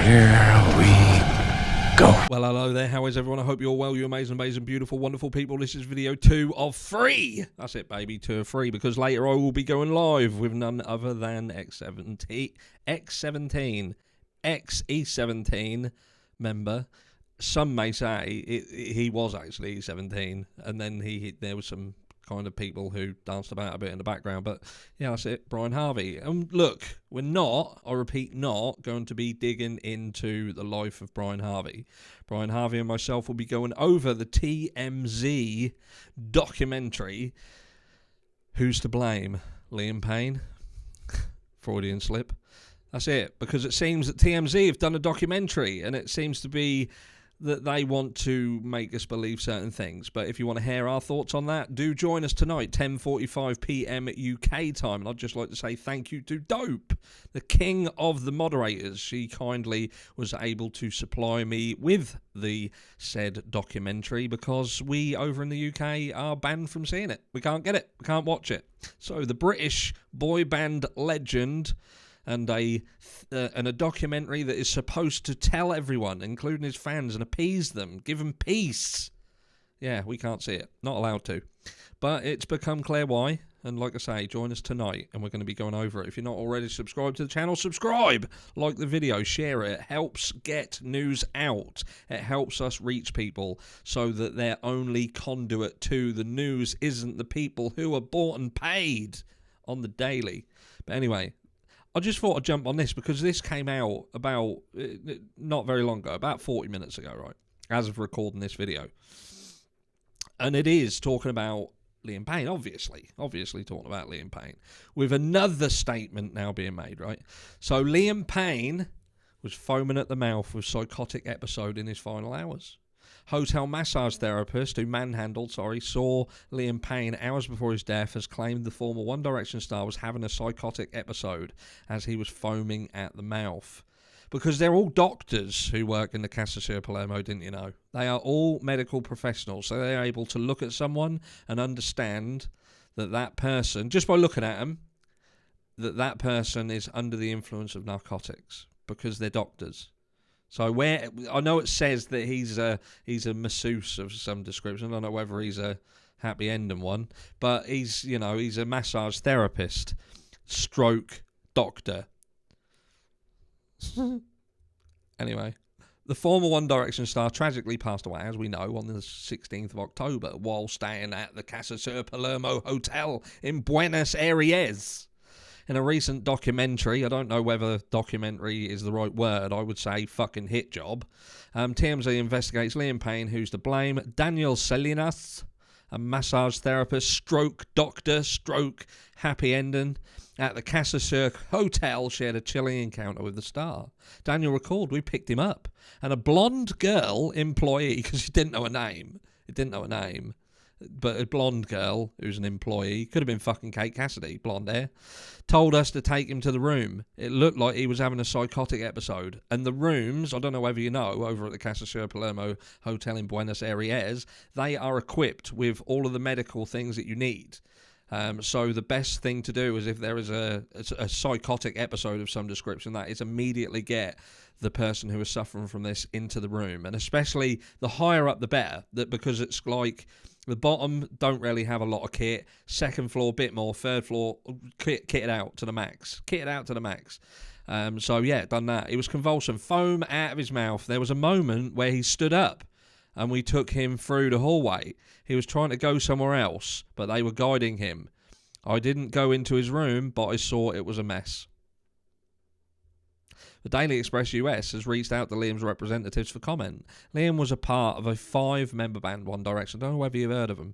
Here we go. Well, hello there. How is everyone? I hope you're well, you amazing, beautiful, wonderful people. This is video 2 of 3. That's it, baby, 2 of 3, because later I will be going live with none other than XE17 member. Some may say he was actually E17, and then there was some kind of people who danced about a bit in the background, but yeah, that's it, Brian Harvey. And look, we're not, I repeat, not going to be digging into the life of Brian Harvey. Brian Harvey and myself will be going over the TMZ documentary, Who's to Blame? Liam Payne? Freudian slip. That's it, because it seems that TMZ have done a documentary, and it seems to be that they want to make us believe certain things. But if you want to hear our thoughts on that, do join us tonight, 10:45 p.m. UK time. And I'd just like to say thank you to Dope, the king of the moderators. She kindly was able to supply me with the said documentary because we over in the UK are banned from seeing it. We can't get it. We can't watch it. So the British boy band legend and a documentary that is supposed to tell everyone, including his fans, and appease them, give them peace. Yeah, we can't see it. Not allowed to. But it's become clear why. And like I say, join us tonight, and we're going to be going over it. If you're not already subscribed to the channel, subscribe. Like the video, share it. It helps get news out. It helps us reach people so that their only conduit to the news isn't the people who are bought and paid on the daily. But anyway, I just thought I'd jump on this because this came out about not very long ago, about 40 minutes ago, right, as of recording this video. And it is talking about Liam Payne, obviously talking about Liam Payne, with another statement now being made, right? So Liam Payne was foaming at the mouth with psychotic episode in his final hours. Hotel massage therapist who manhandled, saw Liam Payne hours before his death has claimed the former One Direction star was having a psychotic episode as he was foaming at the mouth. Because they're all doctors who work in the Casa Sur Palermo, didn't you know? They are all medical professionals, so they're able to look at someone and understand that that person, just by looking at them, that person is under the influence of narcotics because they're doctors. So where I know it says that he's a masseuse of some description. I don't know whether he's a happy ending one, but he's a massage therapist, stroke doctor. Anyway, the former One Direction star tragically passed away, as we know, on the 16th of October while staying at the Casa Sur Palermo Hotel in Buenos Aires. In a recent documentary, I don't know whether documentary is the right word, I would say fucking hit job, TMZ investigates Liam Payne, who's to blame. Daniel Salinas, a massage therapist, stroke doctor, stroke happy ending, at the Casa Sur Hotel shared a chilling encounter with the star. Daniel recalled, we picked him up, and a blonde girl employee, because he didn't know her name, but a blonde girl who's an employee, could have been fucking Kate Cassidy, blonde hair, told us to take him to the room. It looked like he was having a psychotic episode. And the rooms, I don't know whether you know, over at the Casa Sur Palermo Hotel in Buenos Aires, they are equipped with all of the medical things that you need. So the best thing to do is if there is a psychotic episode of some description, that is immediately get the person who is suffering from this into the room. And especially the higher up the better, because it's like the bottom don't really have a lot of kit. Second floor, bit more. Third floor, kit it out to the max. So yeah, done that. It was convulsing, foam out of his mouth. There was a moment where he stood up and we took him through the hallway. He was trying to go somewhere else, but they were guiding him. I didn't go into his room, but I saw it was a mess. The Daily Express US has reached out to Liam's representatives for comment. Liam was a part of a 5-member band, One Direction. Don't know whether you've heard of them.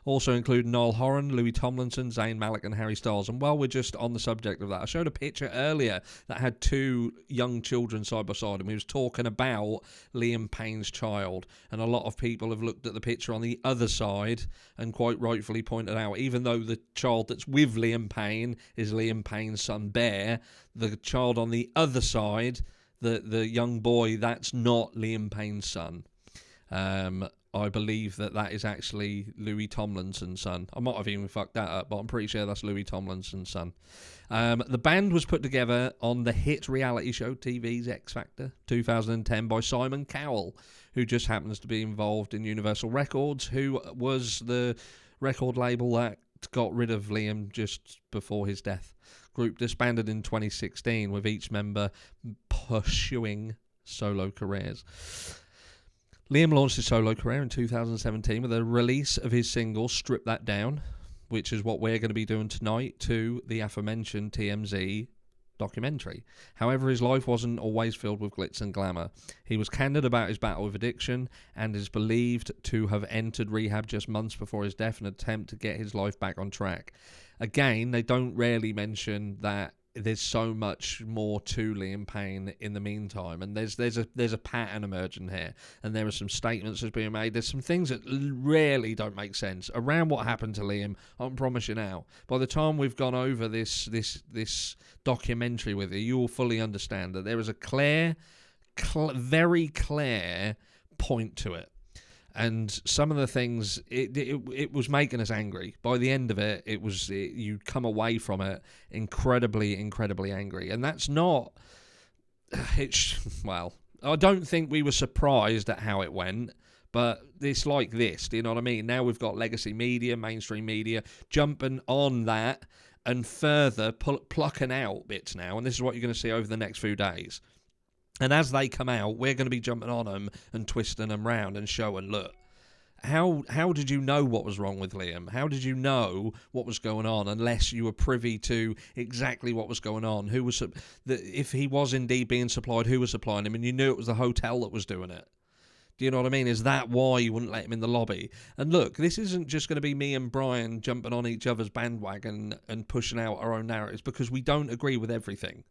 Also include Niall Horan, Louis Tomlinson, Zayn Malik and Harry Styles. And while we're just on the subject of that, I showed a picture earlier that had 2 young children side by side, and we was talking about Liam Payne's child. And a lot of people have looked at the picture on the other side and quite rightfully pointed out, even though the child that's with Liam Payne is Liam Payne's son Bear, the child on the other side, the young boy, that's not Liam Payne's son. I believe that is actually Louis Tomlinson's son. I might have even fucked that up, but I'm pretty sure that's Louis Tomlinson's son. The band was put together on the hit reality show TV's X Factor 2010 by Simon Cowell, who just happens to be involved in Universal Records, who was the record label that got rid of Liam just before his death. Group disbanded in 2016 with each member pursuing solo careers. Liam launched his solo career in 2017 with a release of his single Strip That Down, which is what we're going to be doing tonight to the aforementioned TMZ documentary. However, his life wasn't always filled with glitz and glamour. He was candid about his battle with addiction and is believed to have entered rehab just months before his death in an attempt to get his life back on track. Again, they don't rarely mention that there's so much more to Liam Payne in the meantime, and there's a pattern emerging here, and there are some statements that's being made. There's some things that rarely don't make sense around what happened to Liam. I can promise you now, by the time we've gone over this documentary with you, you will fully understand that there is a very clear point to it. And some of the things, it was making us angry. By the end of it, you come away from it incredibly, incredibly angry. And that's not, well, I don't think we were surprised at how it went, but it's like this, do you know what I mean? Now we've got legacy media, mainstream media, jumping on that and further plucking out bits now. And this is what you're going to see over the next few days. And as they come out, we're going to be jumping on them and twisting them round and showing, look, how did you know what was wrong with Liam? How did you know what was going on unless you were privy to exactly what was going on? If he was indeed being supplied, who was supplying him? And you knew it was the hotel that was doing it. Do you know what I mean? Is that why you wouldn't let him in the lobby? And look, this isn't just going to be me and Brian jumping on each other's bandwagon and pushing out our own narratives, because we don't agree with everything.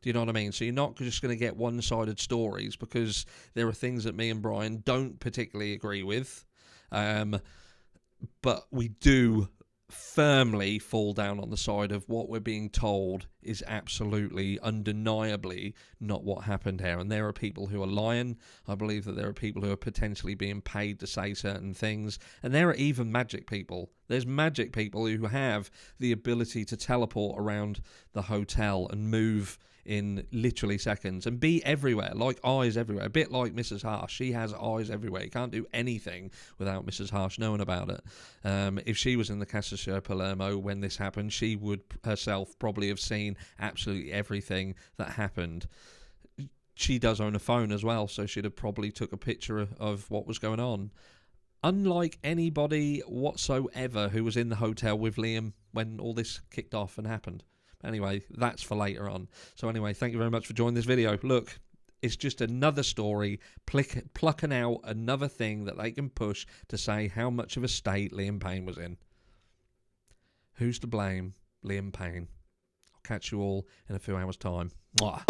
Do you know what I mean? So you're not just going to get one-sided stories, because there are things that me and Brian don't particularly agree with. But we do firmly fall down on the side of what we're being told is absolutely, undeniably not what happened here. And there are people who are lying. I believe that there are people who are potentially being paid to say certain things. And there are even magic people. There's magic people who have the ability to teleport around the hotel and move in literally seconds and be everywhere, like eyes everywhere, a bit like Mrs. Harsh. She has eyes everywhere. You can't do anything without Mrs. Harsh knowing about it. If she was in the Casa de Palermo when this happened, she would herself probably have seen absolutely everything that happened. She does own a phone as well, so she'd have probably took a picture of what was going on. Unlike anybody whatsoever who was in the hotel with Liam when all this kicked off and happened. Anyway, that's for later on. So anyway, thank you very much for joining this video. Look, it's just another story, plucking out another thing that they can push to say how much of a state Liam Payne was in. Who's to blame? Liam Payne. I'll catch you all in a few hours' time. Mwah.